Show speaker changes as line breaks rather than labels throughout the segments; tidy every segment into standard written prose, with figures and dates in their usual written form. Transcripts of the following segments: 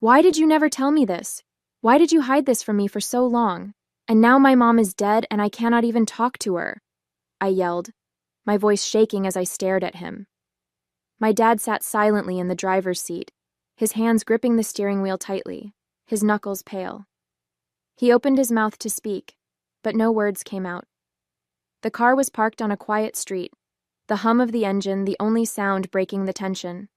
Why did you never tell me this? Why did you hide this from me for so long? And now my mom is dead and I cannot even talk to her, I yelled, my voice shaking as I stared at him. My dad sat silently in the driver's seat, his hands gripping the steering wheel tightly, his knuckles pale. He opened his mouth to speak, but no words came out. The car was parked on a quiet street, the hum of the engine the only sound breaking the tension.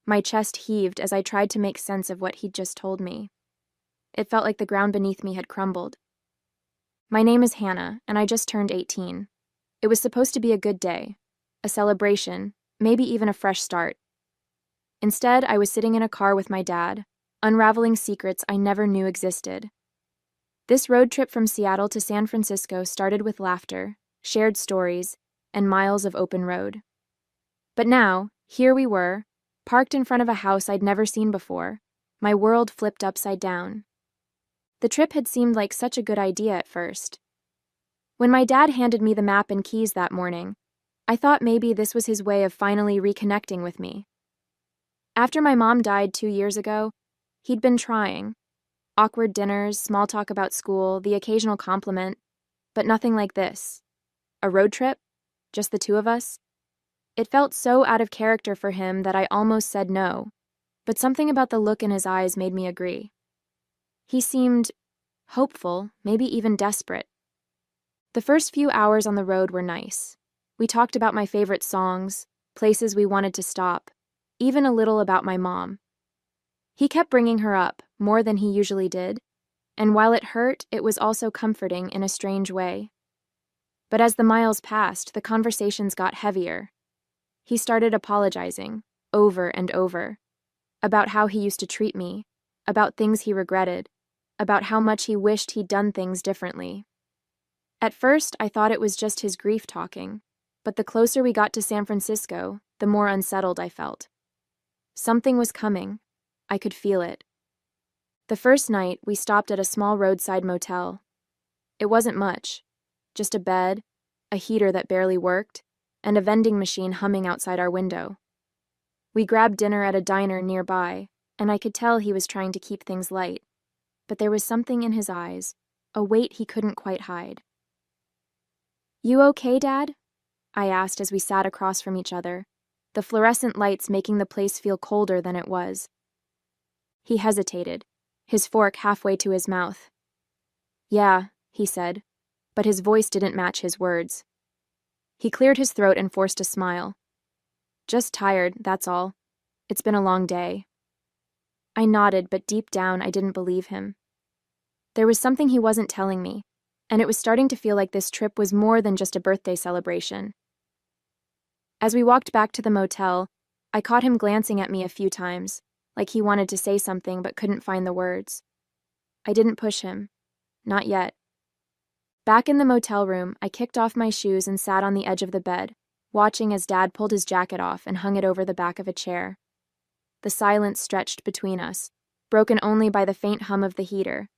My chest heaved as I tried to make sense of what he'd just told me. It felt like the ground beneath me had crumbled. My name is Hannah, and I just turned 18. It was supposed to be a good day, a celebration, maybe even a fresh start. Instead, I was sitting in a car with my dad, unraveling secrets I never knew existed. This road trip from Seattle to San Francisco started with laughter, shared stories, and miles of open road. But now, here we were, parked in front of a house I'd never seen before, my world flipped upside down. The trip had seemed like such a good idea at first. When my dad handed me the map and keys that morning, I thought maybe this was his way of finally reconnecting with me. After my mom died 2 years ago, he'd been trying. Awkward dinners, small talk about school, the occasional compliment, but nothing like this. A road trip? Just the two of us? It felt so out of character for him that I almost said no, but something about the look in his eyes made me agree. He seemed hopeful, maybe even desperate. The first few hours on the road were nice. We talked about my favorite songs, places we wanted to stop, even a little about my mom. He kept bringing her up, more than he usually did, and while it hurt, it was also comforting in a strange way. But as the miles passed, the conversations got heavier. He started apologizing, over and over, about how he used to treat me, about things he regretted, about how much he wished he'd done things differently. At first, I thought it was just his grief talking, but the closer we got to San Francisco, the more unsettled I felt. Something was coming. I could feel it. The first night, we stopped at a small roadside motel. It wasn't much, just a bed, a heater that barely worked, and a vending machine humming outside our window. We grabbed dinner at a diner nearby, and I could tell he was trying to keep things light, but there was something in his eyes, a weight he couldn't quite hide. "You okay, Dad?" I asked as we sat across from each other, the fluorescent lights making the place feel colder than it was. He hesitated, his fork halfway to his mouth. "Yeah," he said, but his voice didn't match his words. He cleared his throat and forced a smile. "Just tired, that's all. It's been a long day." I nodded, but deep down I didn't believe him. There was something he wasn't telling me, and it was starting to feel like this trip was more than just a birthday celebration. As we walked back to the motel, I caught him glancing at me a few times, like he wanted to say something but couldn't find the words. I didn't push him. Not yet. Back in the motel room, I kicked off my shoes and sat on the edge of the bed, watching as Dad pulled his jacket off and hung it over the back of a chair. The silence stretched between us, broken only by the faint hum of the heater.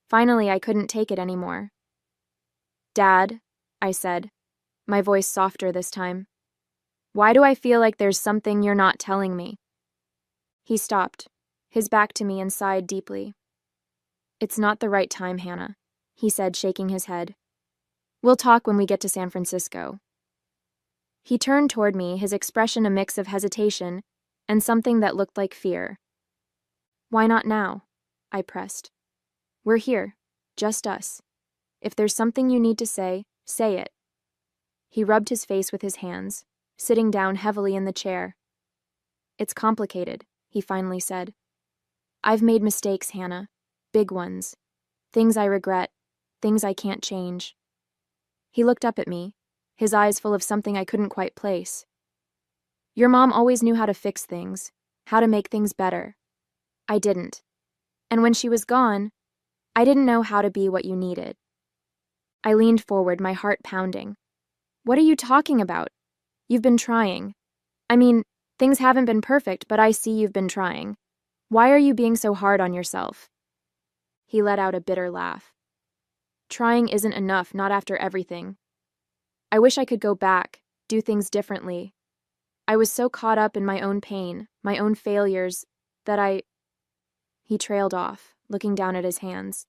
Finally, I couldn't take it anymore. "Dad," I said, my voice softer this time. "Why do I feel like there's something you're not telling me?" He stopped, his back to me, and sighed deeply. "It's not the right time, Hannah," he said, shaking his head. "We'll talk when we get to San Francisco." He turned toward me, his expression a mix of hesitation and something that looked like fear. "Why not now?" I pressed. "We're here, just us. If there's something you need to say it." He rubbed his face with his hands, sitting down heavily in the chair. "It's complicated," he finally said. "I've made mistakes, Hannah. Big ones. Things I regret, things I can't change." He looked up at me, his eyes full of something I couldn't quite place. "Your mom always knew how to fix things, how to make things better. I didn't. And when she was gone, I didn't know how to be what you needed." I leaned forward, my heart pounding. "What are you talking about? You've been trying. I mean, things haven't been perfect, but I see you've been trying. Why are you being so hard on yourself?" He let out a bitter laugh. "Trying isn't enough, not after everything. I wish I could go back, do things differently. I was so caught up in my own pain, my own failures, that He trailed off, looking down at his hands.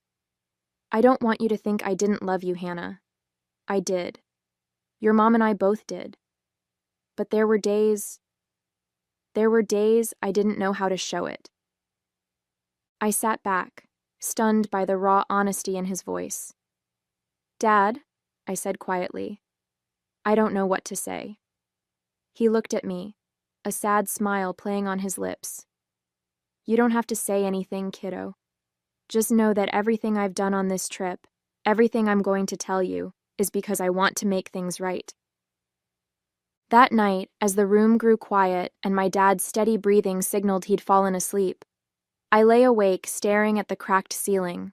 I don't want you to think I didn't love you, Hannah. I did. Your mom and I both did. But there were days I didn't know how to show it. I sat back, stunned by the raw honesty in his voice. Dad, I said quietly, I don't know what to say. He looked at me, a sad smile playing on his lips. You don't have to say anything, kiddo. Just know that everything I've done on this trip, everything I'm going to tell you, is because I want to make things right. That night, as the room grew quiet and my dad's steady breathing signaled he'd fallen asleep, I lay awake staring at the cracked ceiling.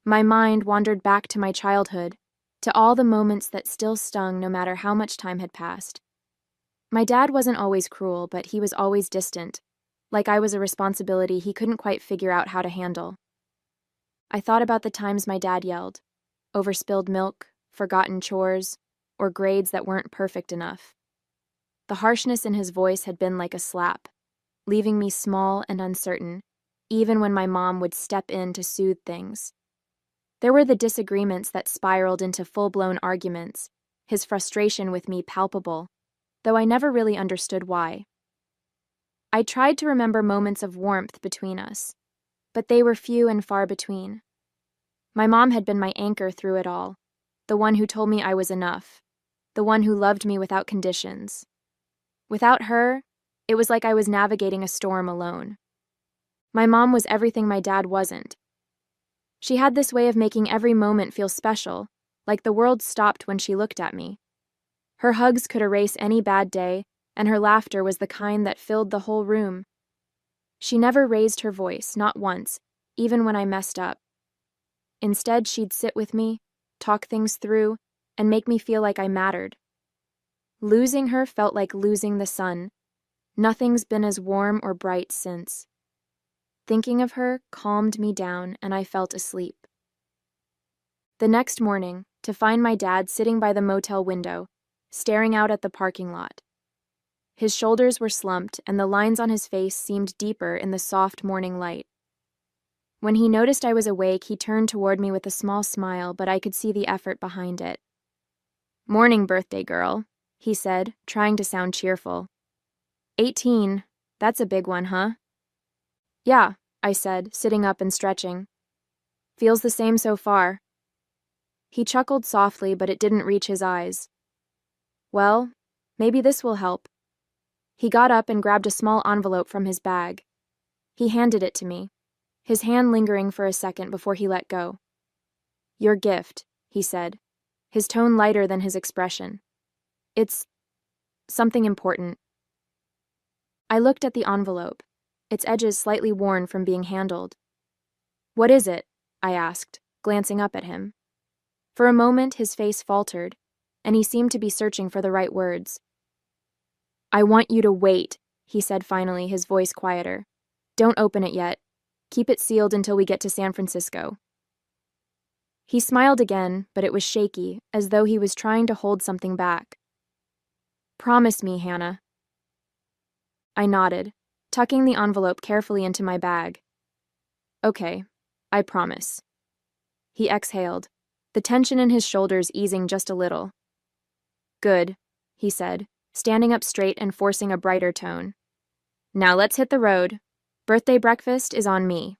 My mind wandered back to my childhood, to all the moments that still stung no matter how much time had passed. My dad wasn't always cruel, but he was always distant, like I was a responsibility he couldn't quite figure out how to handle. I thought about the times my dad yelled, over spilled milk, forgotten chores, or grades that weren't perfect enough. The harshness in his voice had been like a slap, leaving me small and uncertain, even when my mom would step in to soothe things. There were the disagreements that spiraled into full-blown arguments, his frustration with me palpable, though I never really understood why. I tried to remember moments of warmth between us, but they were few and far between. My mom had been my anchor through it all, the one who told me I was enough, the one who loved me without conditions. Without her, it was like I was navigating a storm alone. My mom was everything my dad wasn't. She had this way of making every moment feel special, like the world stopped when she looked at me. Her hugs could erase any bad day, and her laughter was the kind that filled the whole room. She never raised her voice, not once, even when I messed up. Instead, she'd sit with me, talk things through, and make me feel like I mattered. Losing her felt like losing the sun. Nothing's been as warm or bright since. Thinking of her calmed me down, and I felt asleep. The next morning, to find my dad sitting by the motel window, staring out at the parking lot. His shoulders were slumped, and the lines on his face seemed deeper in the soft morning light. When he noticed I was awake, he turned toward me with a small smile, but I could see the effort behind it. "Morning, birthday girl," he said, trying to sound cheerful. 18, that's a big one, huh? Yeah, I said, sitting up and stretching. Feels the same so far. He chuckled softly, but it didn't reach his eyes. Well, maybe this will help. He got up and grabbed a small envelope from his bag. He handed it to me, his hand lingering for a second before he let go. Your gift, he said, his tone lighter than his expression. It's something important. I looked at the envelope, its edges slightly worn from being handled. What is it? I asked, glancing up at him. For a moment, his face faltered, and he seemed to be searching for the right words. I want you to wait, he said finally, his voice quieter. Don't open it yet. Keep it sealed until we get to San Francisco. He smiled again, but it was shaky, as though he was trying to hold something back. Promise me, Hannah. I nodded, tucking the envelope carefully into my bag. Okay, I promise. He exhaled, the tension in his shoulders easing just a little. Good, he said, standing up straight and forcing a brighter tone. Now let's hit the road. Birthday breakfast is on me.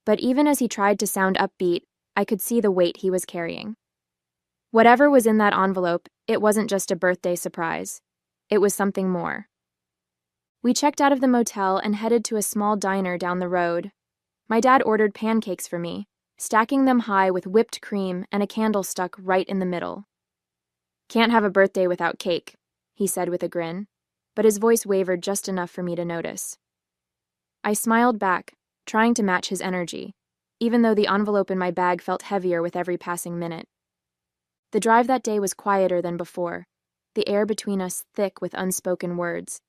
But even as he tried to sound upbeat, I could see the weight he was carrying. Whatever was in that envelope, it wasn't just a birthday surprise. It was something more. We checked out of the motel and headed to a small diner down the road. My dad ordered pancakes for me, stacking them high with whipped cream and a candle stuck right in the middle. Can't have a birthday without cake, he said with a grin, but his voice wavered just enough for me to notice. I smiled back, trying to match his energy, even though the envelope in my bag felt heavier with every passing minute. The drive that day was quieter than before, the air between us thick with unspoken words.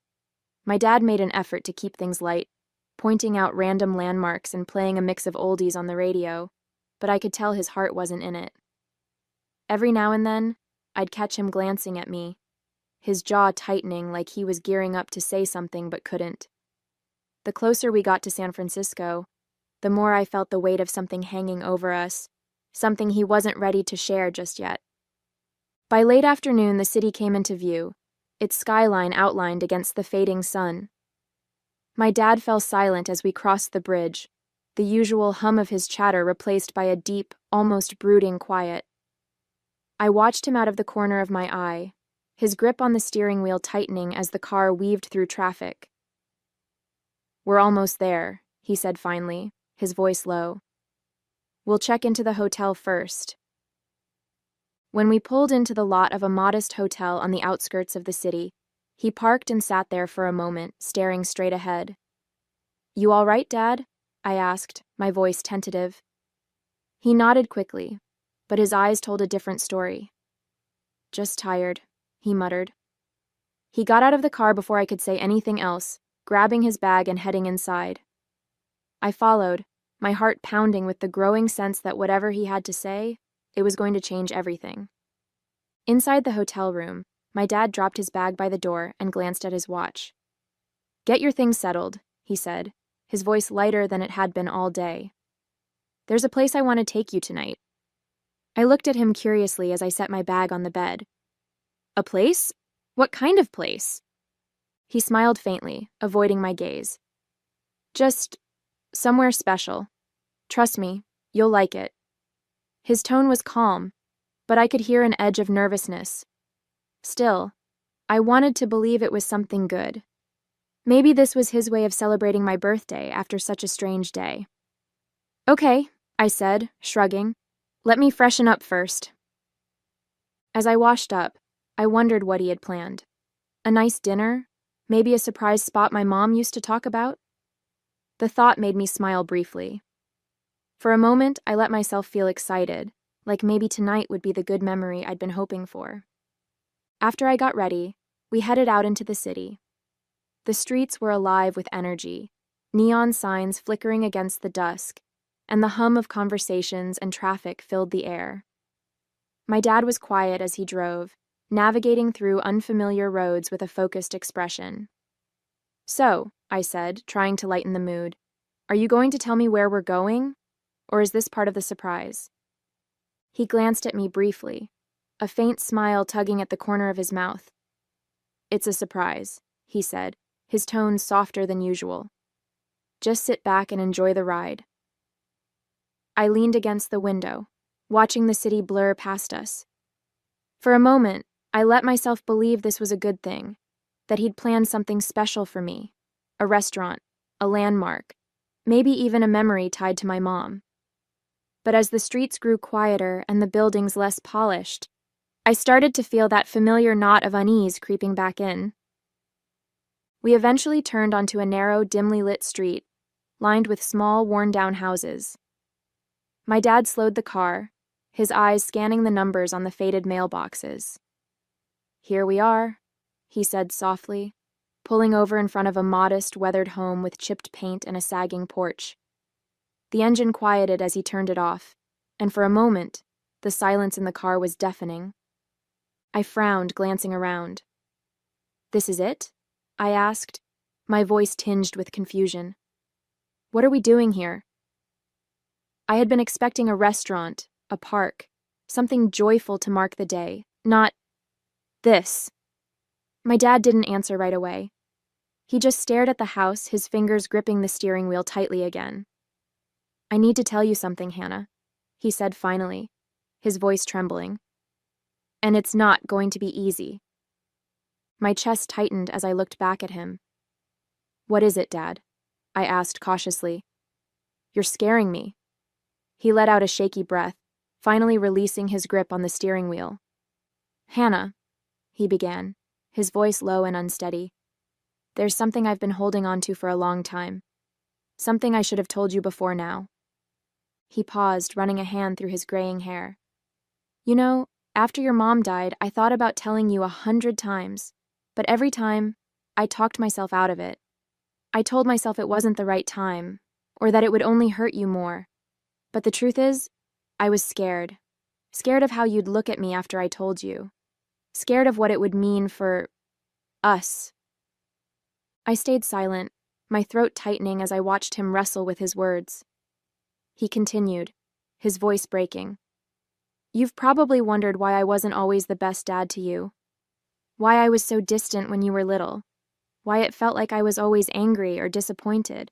My dad made an effort to keep things light, pointing out random landmarks and playing a mix of oldies on the radio, but I could tell his heart wasn't in it. Every now and then, I'd catch him glancing at me, his jaw tightening like he was gearing up to say something but couldn't. The closer we got to San Francisco, the more I felt the weight of something hanging over us, something he wasn't ready to share just yet. By late afternoon, the city came into view, its skyline outlined against the fading sun. My dad fell silent as we crossed the bridge, the usual hum of his chatter replaced by a deep, almost brooding quiet. I watched him out of the corner of my eye, his grip on the steering wheel tightening as the car weaved through traffic. "We're almost there," he said finally, his voice low. "We'll check into the hotel first." When we pulled into the lot of a modest hotel on the outskirts of the city, he parked and sat there for a moment, staring straight ahead. "You all right, Dad?" I asked, my voice tentative. He nodded quickly, but his eyes told a different story. "Just tired," he muttered. He got out of the car before I could say anything else, grabbing his bag and heading inside. I followed, my heart pounding with the growing sense that whatever he had to say, it was going to change everything. Inside the hotel room, my dad dropped his bag by the door and glanced at his watch. "Get your things settled," he said, his voice lighter than it had been all day. "There's a place I want to take you tonight." I looked at him curiously as I set my bag on the bed. "A place? What kind of place?" He smiled faintly, avoiding my gaze. "Just somewhere special. Trust me, you'll like it." His tone was calm, but I could hear an edge of nervousness. Still, I wanted to believe it was something good. Maybe this was his way of celebrating my birthday after such a strange day. "Okay," I said, shrugging. "Let me freshen up first." As I washed up, I wondered what he had planned. A nice dinner? Maybe a surprise spot my mom used to talk about? The thought made me smile briefly. For a moment, I let myself feel excited, like maybe tonight would be the good memory I'd been hoping for. After I got ready, we headed out into the city. The streets were alive with energy, neon signs flickering against the dusk, and the hum of conversations and traffic filled the air. My dad was quiet as he drove, navigating through unfamiliar roads with a focused expression. "So," I said, trying to lighten the mood, "are you going to tell me where we're going? Or is this part of the surprise?" He glanced at me briefly, a faint smile tugging at the corner of his mouth. "It's a surprise," he said, his tone softer than usual. "Just sit back and enjoy the ride." I leaned against the window, watching the city blur past us. For a moment, I let myself believe this was a good thing, that he'd planned something special for me, a restaurant, a landmark, maybe even a memory tied to my mom. But as the streets grew quieter and the buildings less polished, I started to feel that familiar knot of unease creeping back in. We eventually turned onto a narrow, dimly lit street, lined with small, worn-down houses. My dad slowed the car, his eyes scanning the numbers on the faded mailboxes. "Here we are," he said softly, pulling over in front of a modest, weathered home with chipped paint and a sagging porch. The engine quieted as he turned it off, and for a moment, the silence in the car was deafening. I frowned, glancing around. "This is it?" I asked, my voice tinged with confusion. "What are we doing here?" I had been expecting a restaurant, a park, something joyful to mark the day, not this. My dad didn't answer right away. He just stared at the house, his fingers gripping the steering wheel tightly again. "I need to tell you something, Hannah," he said finally, his voice trembling. "And it's not going to be easy." My chest tightened as I looked back at him. "What is it, Dad?" I asked cautiously. "You're scaring me." He let out a shaky breath, finally releasing his grip on the steering wheel. "Hannah," he began, his voice low and unsteady. "There's something I've been holding on to for a long time. Something I should have told you before now." He paused, running a hand through his graying hair. "You know, after your mom died, I thought about telling you 100 times, but every time, I talked myself out of it. I told myself it wasn't the right time, or that it would only hurt you more. But the truth is, I was scared. Scared of how you'd look at me after I told you. Scared of what it would mean for us." I stayed silent, my throat tightening as I watched him wrestle with his words. He continued, his voice breaking. You've probably wondered why I wasn't always the best dad to you. Why I was so distant when you were little. Why it felt like I was always angry or disappointed.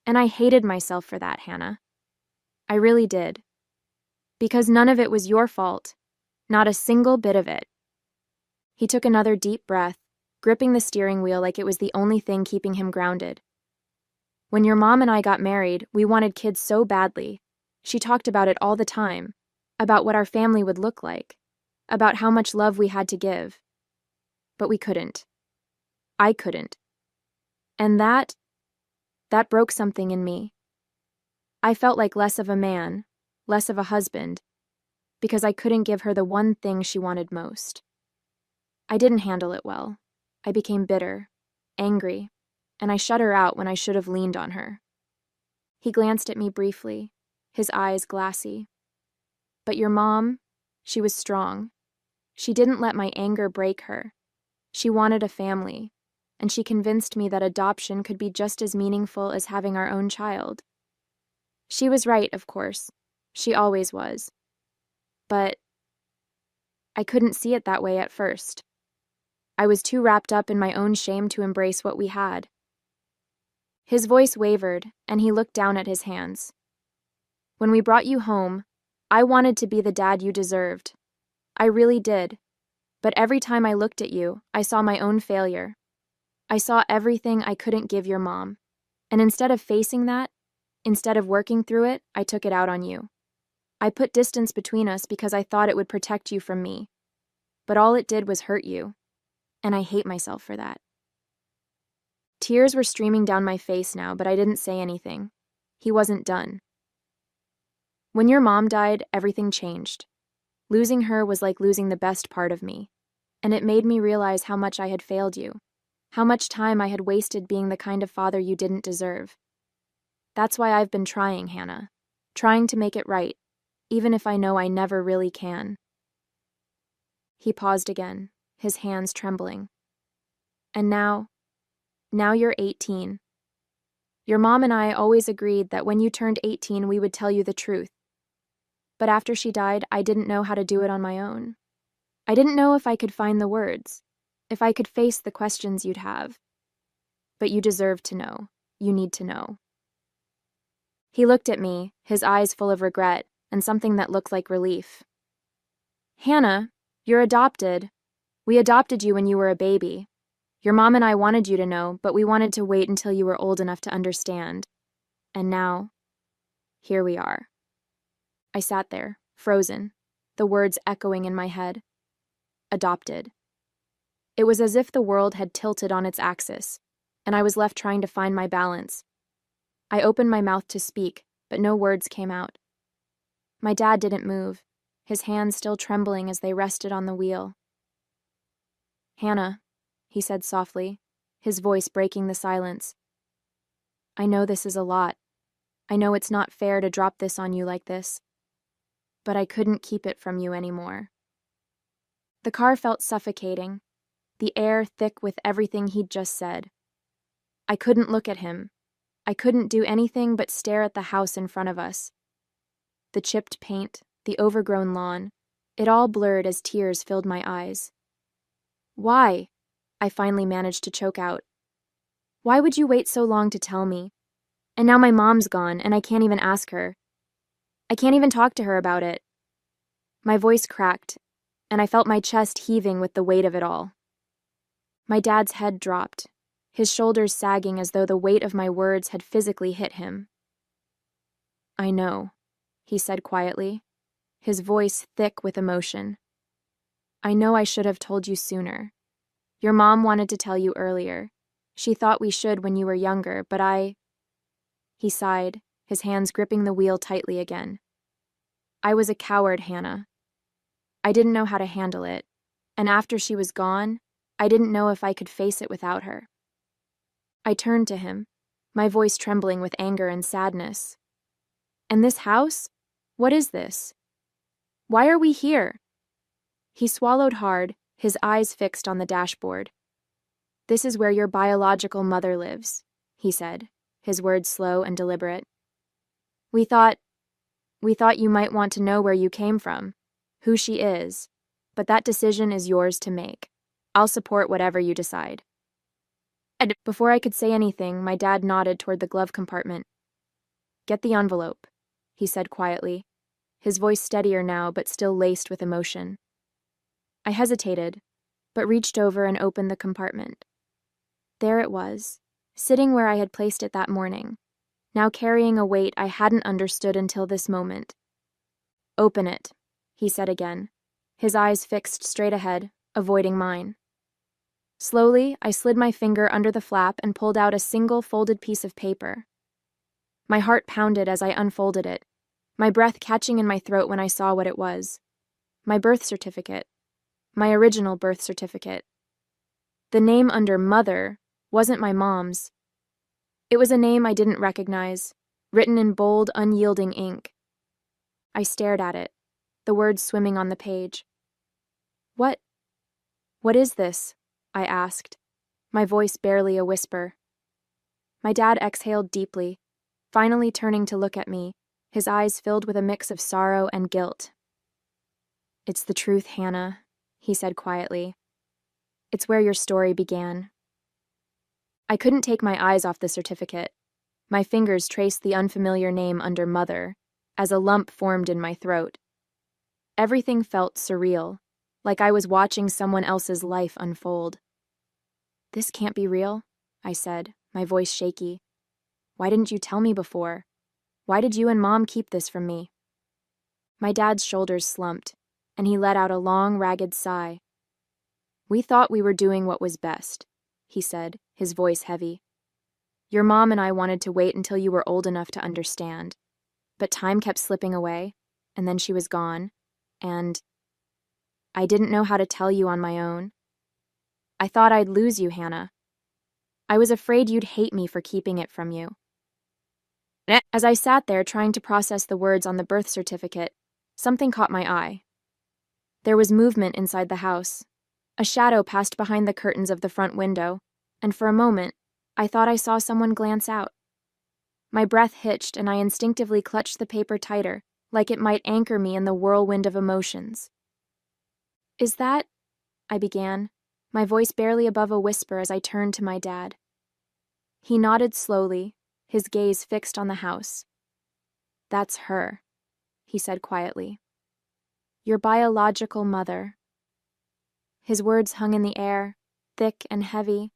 And I hated myself for that, Hannah. I really did. Because none of it was your fault. Not a single bit of it. He took another deep breath, gripping the steering wheel like it was the only thing keeping him grounded. When your mom and I got married, we wanted kids so badly. She talked about it all the time, about what our family would look like, about how much love we had to give. But we couldn't. I couldn't. And that broke something in me. I felt like less of a man, less of a husband, because I couldn't give her the one thing she wanted most. I didn't handle it well. I became bitter, angry, and I shut her out when I should have leaned on her. He glanced at me briefly, his eyes glassy. But your mom, she was strong. She didn't let my anger break her. She wanted a family, and she convinced me that adoption could be just as meaningful as having our own child. She was right, of course. She always was. But I couldn't see it that way at first. I was too wrapped up in my own shame to embrace what we had. His voice wavered, and he looked down at his hands. When we brought you home, I wanted to be the dad you deserved. I really did. But every time I looked at you, I saw my own failure. I saw everything I couldn't give your mom. And instead of facing that, instead of working through it, I took it out on you. I put distance between us because I thought it would protect you from me. But all it did was hurt you. And I hate myself for that. Tears were streaming down my face now, but I didn't say anything. He wasn't done. When your mom died, everything changed. Losing her was like losing the best part of me, and it made me realize how much I had failed you, how much time I had wasted being the kind of father you didn't deserve. That's why I've been trying, Hannah, trying to make it right, even if I know I never really can. He paused again, his hands trembling. And now you're 18. Your mom and I always agreed that when you turned 18 we would tell you the truth. But after she died, I didn't know how to do it on my own. I didn't know if I could find the words, if I could face the questions you'd have. But you deserve to know. You need to know. He looked at me, his eyes full of regret, and something that looked like relief. Hannah, you're adopted. We adopted you when you were a baby. Your mom and I wanted you to know, but we wanted to wait until you were old enough to understand. And now, here we are. I sat there, frozen, the words echoing in my head. Adopted. It was as if the world had tilted on its axis, and I was left trying to find my balance. I opened my mouth to speak, but no words came out. My dad didn't move, his hands still trembling as they rested on the wheel. Hannah, he said softly, his voice breaking the silence. I know this is a lot. I know it's not fair to drop this on you like this. But I couldn't keep it from you anymore. The car felt suffocating, the air thick with everything he'd just said. I couldn't look at him. I couldn't do anything but stare at the house in front of us. The chipped paint, the overgrown lawn, it all blurred as tears filled my eyes. Why? I finally managed to choke out. Why would you wait so long to tell me? And now my mom's gone, and I can't even ask her. I can't even talk to her about it. My voice cracked, and I felt my chest heaving with the weight of it all. My dad's head dropped, his shoulders sagging as though the weight of my words had physically hit him. I know, he said quietly, his voice thick with emotion. I know I should have told you sooner. Your mom wanted to tell you earlier. She thought we should when you were younger, but He sighed, his hands gripping the wheel tightly again. I was a coward, Hannah. I didn't know how to handle it, and after she was gone, I didn't know if I could face it without her. I turned to him, my voice trembling with anger and sadness. And this house? What is this? Why are we here? He swallowed hard, his eyes fixed on the dashboard. This is where your biological mother lives. he said, his words slow and deliberate. We thought you might want to know where you came from, who she is, but that decision is yours to make. I'll support whatever you decide. And before I could say anything, my dad nodded toward the glove compartment. Get the envelope, he said quietly, his voice steadier now but still laced with emotion. I hesitated, but reached over and opened the compartment. There it was, sitting where I had placed it that morning, now carrying a weight I hadn't understood until this moment. Open it, he said again, his eyes fixed straight ahead, avoiding mine. Slowly, I slid my finger under the flap and pulled out a single folded piece of paper. My heart pounded as I unfolded it, my breath catching in my throat when I saw what it was. My birth certificate. My original birth certificate. The name under Mother wasn't my mom's. It was a name I didn't recognize, written in bold, unyielding ink. I stared at it, the words swimming on the page. What is this? I asked, my voice barely a whisper. My dad exhaled deeply, finally turning to look at me, his eyes filled with a mix of sorrow and guilt. It's the truth, Hannah, he said quietly. It's where your story began. I couldn't take my eyes off the certificate. My fingers traced the unfamiliar name under Mother, as a lump formed in my throat. Everything felt surreal, like I was watching someone else's life unfold. This can't be real, I said, my voice shaky. Why didn't you tell me before? Why did you and Mom keep this from me? My dad's shoulders slumped, and he let out a long, ragged sigh. We thought we were doing what was best, he said, his voice heavy. Your mom and I wanted to wait until you were old enough to understand. But time kept slipping away, and then she was gone, and I didn't know how to tell you on my own. I thought I'd lose you, Hannah. I was afraid you'd hate me for keeping it from you. As I sat there trying to process the words on the birth certificate, something caught my eye. There was movement inside the house. A shadow passed behind the curtains of the front window, and for a moment, I thought I saw someone glance out. My breath hitched and I instinctively clutched the paper tighter, like it might anchor me in the whirlwind of emotions. Is that? I began, my voice barely above a whisper as I turned to my dad. He nodded slowly, his gaze fixed on the house. That's her, he said quietly. Your biological mother. His words hung in the air, thick and heavy,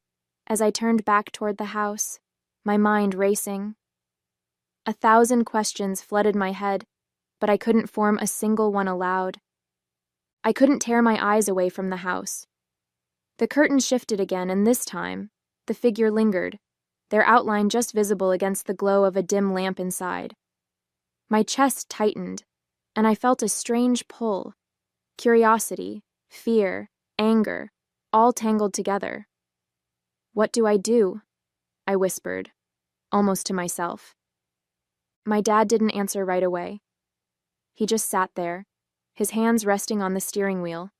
as I turned back toward the house, my mind racing. 1,000 questions flooded my head, but I couldn't form a single one aloud. I couldn't tear my eyes away from the house. The curtain shifted again, and this time, the figure lingered, their outline just visible against the glow of a dim lamp inside. My chest tightened, and I felt a strange pull, curiosity, fear, anger, all tangled together. What do? I whispered, almost to myself. My dad didn't answer right away. He just sat there, his hands resting on the steering wheel,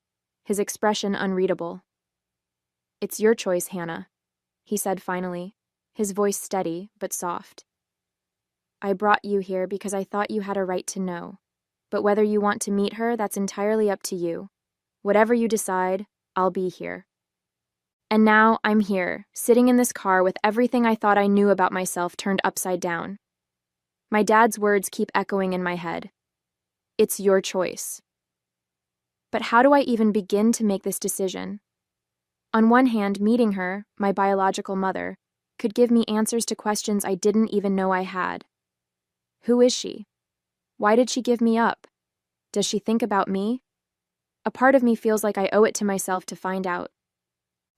his expression unreadable. It's your choice, Hannah, he said finally, his voice steady but soft. I brought you here because I thought you had a right to know, but whether you want to meet her, that's entirely up to you. Whatever you decide, I'll be here. And now I'm here, sitting in this car with everything I thought I knew about myself turned upside down. My dad's words keep echoing in my head. It's your choice. But how do I even begin to make this decision? On one hand, meeting her, my biological mother, could give me answers to questions I didn't even know I had. Who is she? Why did she give me up? Does she think about me? A part of me feels like I owe it to myself to find out.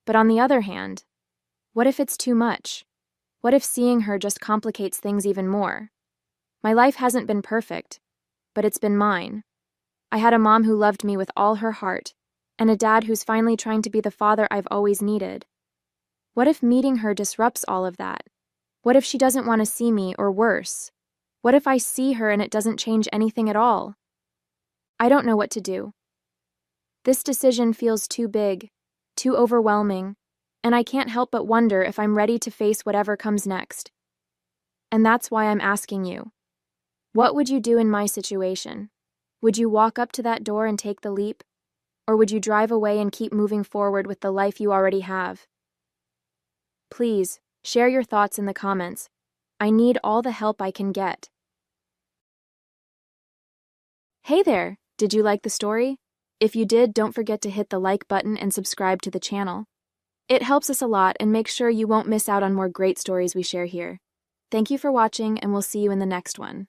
But on the other hand, what if it's too much? What if seeing her just complicates things even more? My life hasn't been perfect, but it's been mine. I had a mom who loved me with all her heart, and a dad who's finally trying to be the father I've always needed. What if meeting her disrupts all of that? What if she doesn't want to see me, or worse? What if I see her and it doesn't change anything at all? I don't know what to do. This decision feels too big, too overwhelming, and I can't help but wonder if I'm ready to face whatever comes next. And that's why I'm asking you. What would you do in my situation? Would you walk up to that door and take the leap? Or would you drive away and keep moving forward with the life you already have? Please, share your thoughts in the comments. I need all the help I can get. Hey there, did you like the story? If you did, don't forget to hit the like button and subscribe to the channel. It helps us a lot and makes sure you won't miss out on more great stories we share here. Thank you for watching, and we'll see you in the next one.